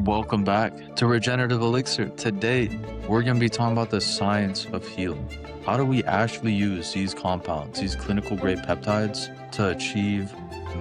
Welcome back to Regenerative Elixir. Today, we're going to be talking about the science of healing. How do we actually use these compounds, these clinical grade peptides, to achieve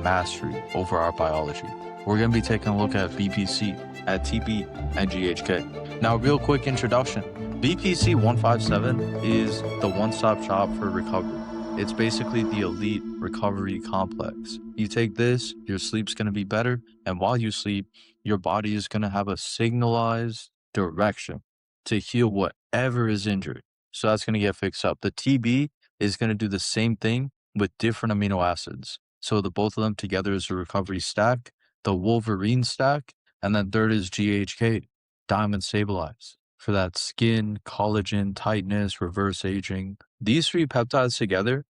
mastery over our biology? We're going to be taking a look at BPC, at TB, and GHK. Now, real quick introduction. BPC 157 is the one-stop shop for recovery. It's basically the elite recovery complex. You take this, your sleep's going to be better, and while you sleep, your body is going to have a signalized direction to heal whatever is injured. So that's going to get fixed up. The TB is going to do the same thing with different amino acids. So the both of them together is a recovery stack, the Wolverine stack, and then third is GHK, Diamond Stabilize, for that skin, collagen, tightness, reverse aging. These three peptides together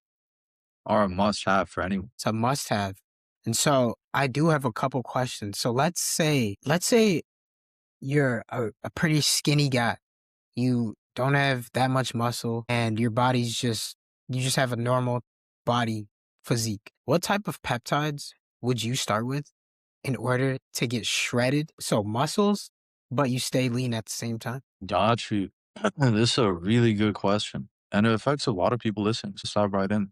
are a must-have for anyone. It's a must-have. And so I do have a couple questions. So let's say you're a pretty skinny guy. You don't have that much muscle and your body's you just have a normal body physique. What type of peptides would you start with in order to get shredded? So muscles, but you stay lean at the same time? Got you. This is a really good question. And it affects a lot of people listening. So stop right in.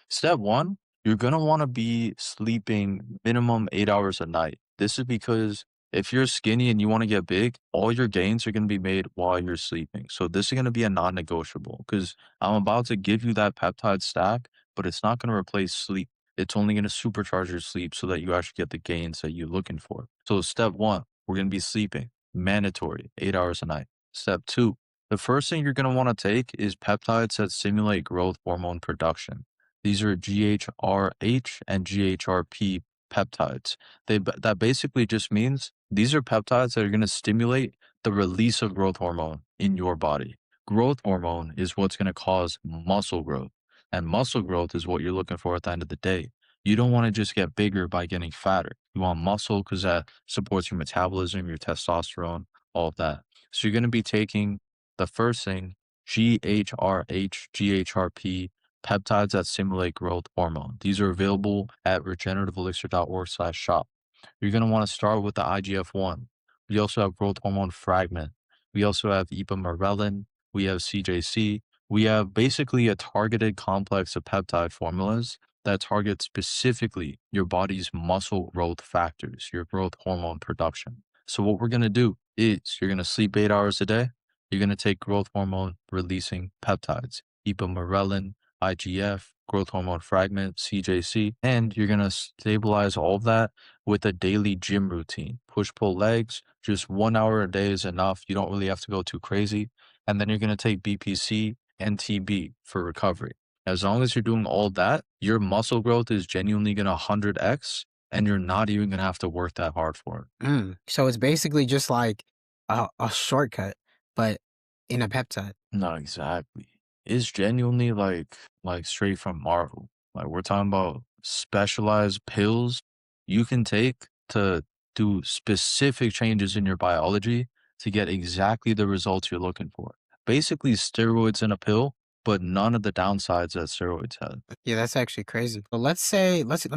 Step one, you're going to want to be sleeping minimum 8 hours a night. This is because if you're skinny and you want to get big, all your gains are going to be made while you're sleeping. So this is going to be a non-negotiable because I'm about to give you that peptide stack, but it's not going to replace sleep. It's only going to supercharge your sleep so that you actually get the gains that you're looking for. So step one, we're going to be sleeping mandatory 8 hours a night. Step two, the first thing you're going to want to take is peptides that stimulate growth hormone production. These are GHRH and GHRP peptides. That basically just means these are peptides that are going to stimulate the release of growth hormone in your body. Growth hormone is what's going to cause muscle growth, and muscle growth is what you're looking for at the end of the day. You don't want to just get bigger by getting fatter. You want muscle because that supports your metabolism, your testosterone, all of that. So you're going to be taking the first thing, GHRH, GHRP, peptides that stimulate growth hormone. These are available at regenerativeelixir.org/shop. You're going to want to start with the IGF-1. We also have growth hormone fragment. We also have ipamorelin. We have CJC. We have basically a targeted complex of peptide formulas that target specifically your body's muscle growth factors, your growth hormone production. So what we're going to do is you're going to sleep 8 hours a day. You're going to take growth hormone releasing peptides, ipamorelin, IGF, growth hormone fragment, CJC, and you're going to stabilize all of that with a daily gym routine. Push-pull legs, just 1 hour a day is enough. You don't really have to go too crazy. And then you're going to take BPC and TB for recovery. As long as you're doing all that, your muscle growth is genuinely going to 100x, and you're not even going to have to work that hard for it. So it's basically just like a shortcut, but in a peptide. Not exactly. It's genuinely like straight from Marvel. Like we're talking about specialized pills you can take to do specific changes in your biology to get exactly the results you're looking for. Basically steroids in a pill, but none of the downsides that steroids have. Yeah, that's actually crazy. But let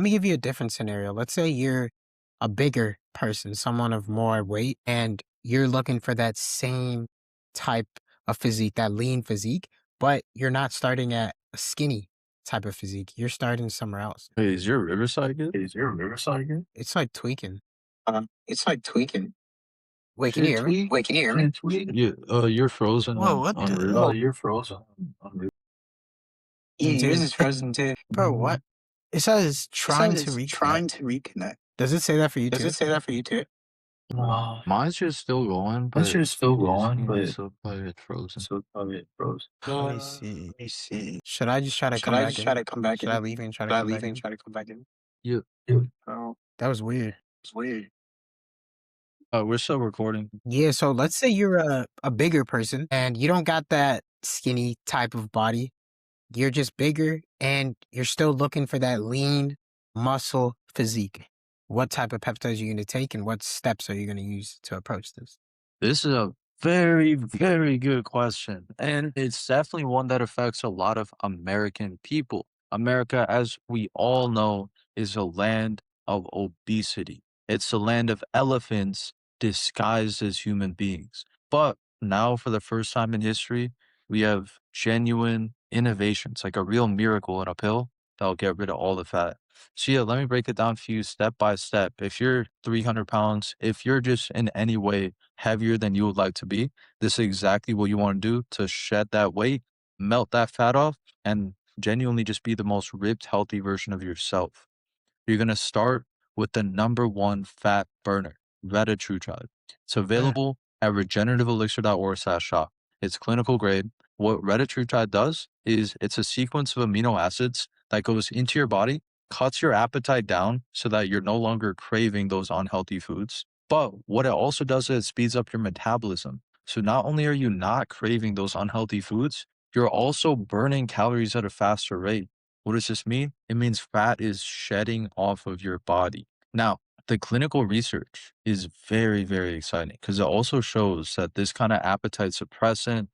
me give you a different scenario. Let's say you're a bigger person, someone of more weight, and you're looking for that same type of physique, that lean physique, but you're not starting at a skinny type of physique. You're starting somewhere else. Hey, is your Riverside good? It's like tweaking. It's like tweaking. Wait, can you hear me? Wait, can you hear me? You're frozen. Whoa, what on the- Riverside. oh. You're frozen on Riverside. Yeah, Dude. yours is frozen too. Bro, what? It says trying to reconnect. Trying to reconnect. Does it say that for you Does too? it say that for you too? Mine's just still going, but it's still probably it's frozen. Let me see. Should I just try to come back in? try to come back Should in? I leave and try to Should I come leave back and in? try to come back in? Yeah. Oh, That was weird. it's weird. We're still recording. Yeah, so let's say you're a bigger person and you don't got that skinny type of body. You're just bigger and you're still looking for that lean muscle physique. What type of peptides are you going to take and what steps are you going to use to approach this? This is a very, very good question. And it's definitely one that affects a lot of American people. America, as we all know, is a land of obesity. It's a land of elephants disguised as human beings. But now, for the first time in history, we have genuine innovations, like a real miracle in a pill that'll get rid of all the fat. So, yeah, let me break it down for you step by step. If you're 300 pounds, if you're just in any way heavier than you would like to be, this is exactly what you want to do to shed that weight, melt that fat off, and genuinely just be the most ripped, healthy version of yourself. You're gonna start with the number one fat burner, retatrutide. It's Mm. available at regenerativeelixir.org/shop. It's clinical grade. What retatrutide does is it's a sequence of amino acids that goes into your body, cuts your appetite down so that you're no longer craving those unhealthy foods. But what it also does is it speeds up your metabolism. So not only are you not craving those unhealthy foods, you're also burning calories at a faster rate. What does this mean? It means fat is shedding off of your body. Now, the clinical research is very, very exciting because it also shows that this kind of appetite suppressant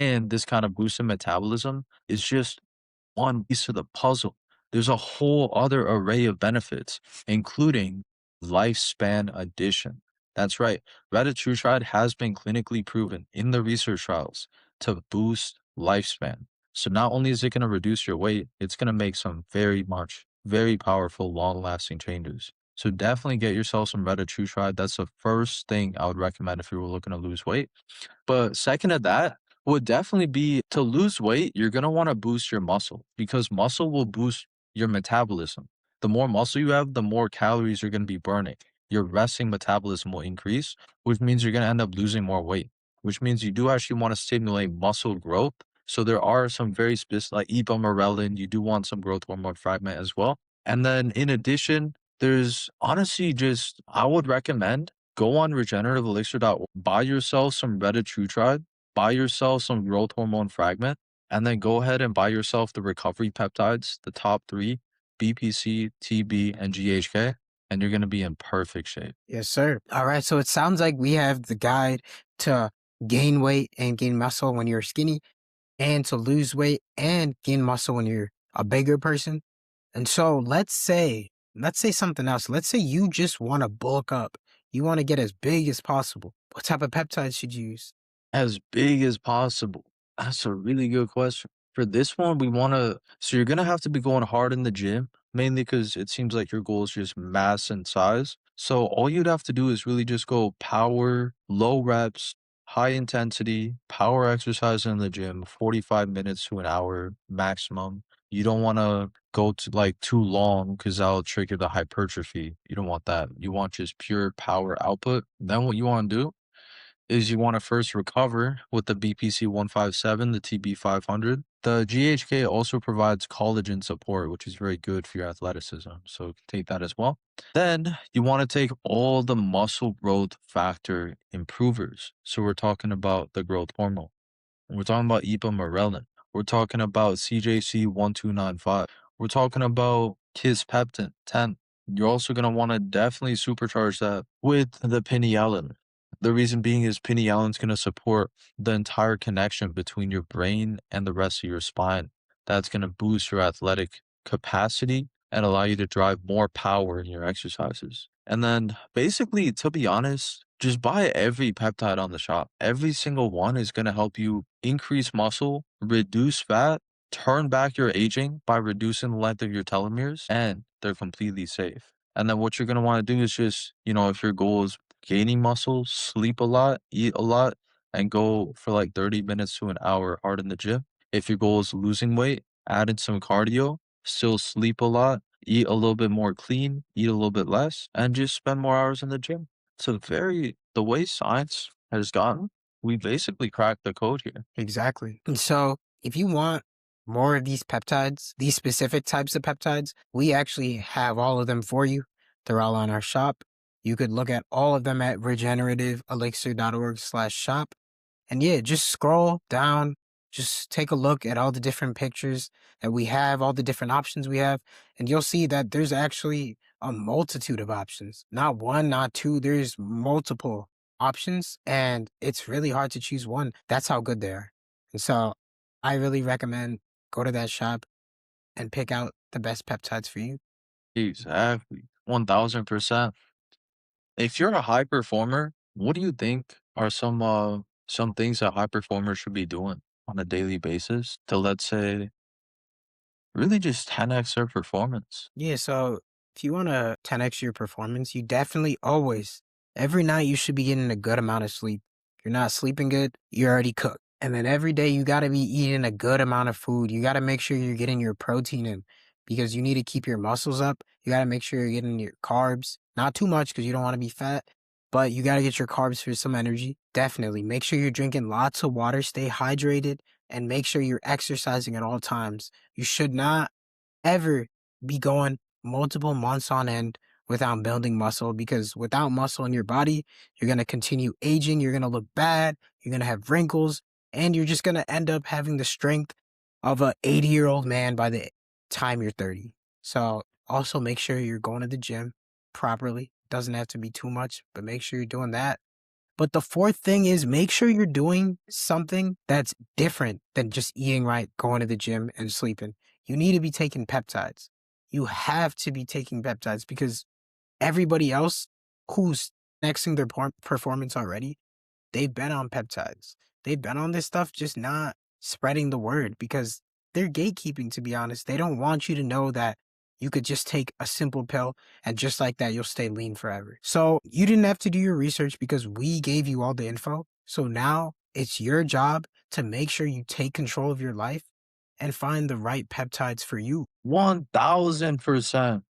and this kind of boosted metabolism is just one piece of the puzzle. There's a whole other array of benefits, including lifespan addition. That's right. Retatrutide has been clinically proven in the research trials to boost lifespan. So not only is it going to reduce your weight, it's going to make some very powerful, long-lasting changes. So definitely get yourself some retatrutide. That's the first thing I would recommend if you were looking to lose weight. But second to that would definitely be to lose weight, you're gonna wanna boost your muscle because muscle will boost your metabolism. The more muscle you have, the more calories you're gonna be burning. Your resting metabolism will increase, which means you're gonna end up losing more weight, which means you do actually wanna stimulate muscle growth. So there are some very specific, like ipamorelin, you do want some growth hormone fragment as well. And then in addition, there's honestly just I would recommend go on regenerativeelixir.org, buy yourself some retatrutide, buy yourself some growth hormone fragment, and then go ahead and buy yourself the recovery peptides, the top three, BPC, TB, and GHK, and you're gonna be in perfect shape. Yes, sir. All right. So it sounds like we have the guide to gain weight and gain muscle when you're skinny, and to lose weight and gain muscle when you're a bigger person. And so let's say something else. Let's say you just want to bulk up. You want to get as big as possible. What type of peptides should you use? As big as possible. That's a really good question. For this one, we wanna so you're gonna have to be going hard in the gym, mainly because it seems like your goal is just mass and size. So all you'd have to do is really just go power, low reps, high intensity, power exercise in the gym, 45 minutes to an hour maximum. You don't wanna go to like too long because that'll trigger the hypertrophy. You don't want that. You want just pure power output. Then what you wanna do is you want to first recover with the BPC 157, the TB 500. The GHK also provides collagen support, which is very good for your athleticism. So take that as well. Then you want to take all the muscle growth factor improvers. So we're talking about the growth hormone. We're talking about ipamorelin. We're talking about CJC 1295. We're talking about kispeptin 10. You're also going to want to definitely supercharge that with the pinealin. The reason being is pinealin is going to support the entire connection between your brain and the rest of your spine. That's going to boost your athletic capacity and allow you to drive more power in your exercises. And then basically, to be honest, just buy every peptide on the shop. Every single one is going to help you increase muscle, reduce fat, turn back your aging by reducing the length of your telomeres, and they're completely safe. And then what you're going to want to do is just, if your goal is gaining muscle, sleep a lot, eat a lot, and go for like 30 minutes to an hour hard in the gym. If your goal is losing weight, add in some cardio, still sleep a lot, eat a little bit more clean, eat a little bit less, and just spend more hours in the gym. So the way science has gotten, we basically cracked the code here. Exactly. And so if you want more of these peptides, these specific types of peptides, we actually have all of them for you. They're all on our shop. You could look at all of them at regenerativeelixir.org/shop. And yeah, just scroll down, just take a look at all the different pictures that we have, all the different options we have, and you'll see that there's actually a multitude of options. Not one, not two, there's multiple options, and it's really hard to choose one. That's how good they are. And so I really recommend go to that shop and pick out the best peptides for you. Exactly. 1000%. If you're a high performer, What do you think are some things that high performers should be doing on a daily basis to, let's say, really just 10x their performance? Yeah, so if you want to 10x your performance, you definitely always, every night you should be getting a good amount of sleep. If you're not sleeping good, you're already cooked. And then every day you got to be eating a good amount of food. You got to make sure you're getting your protein in because you need to keep your muscles up. You got to make sure you're getting your carbs, not too much because you don't want to be fat, but you got to get your carbs for some energy. Definitely. Make sure you're drinking lots of water, stay hydrated, and make sure you're exercising at all times. You should not ever be going multiple months on end without building muscle because without muscle in your body, you're going to continue aging, you're going to look bad, you're going to have wrinkles, and you're just going to end up having the strength of a 80-year-old man by the time you're 30. So also make sure you're going to the gym properly. Doesn't have to be too much, but make sure you're doing that. But the fourth thing is make sure you're doing something that's different than just eating right, going to the gym, and sleeping. You need to be taking peptides. You have to be taking peptides because everybody else who's nexting their performance already, they've been on peptides. They've been on this stuff, just not spreading the word because they're gatekeeping, to be honest. They don't want you to know that you could just take a simple pill and just like that, you'll stay lean forever. So you didn't have to do your research because we gave you all the info. So now it's your job to make sure you take control of your life and find the right peptides for you. 1000%.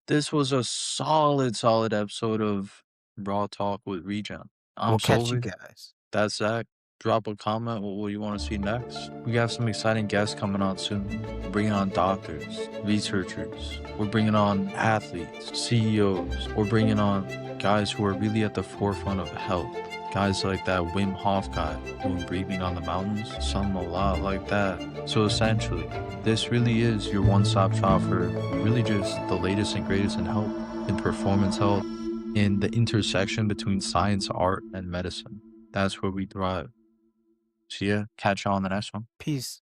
This was a solid episode of Raw Talk with Regen. I'm We'll catch you Solvi. guys. That's Zach. Drop a comment what you want to see next. We have some exciting guests coming on soon. We're bringing on doctors, researchers. We're bringing on athletes, CEOs. We're bringing on guys who are really at the forefront of health. Guys like that Wim Hof guy doing breathing on the mountains. Something a lot like that. So essentially, this really is your one-stop shop for really just the latest and greatest in health, in performance health, in the intersection between science, art, and medicine. That's where we thrive. See ya. Catch you on the next one. Peace.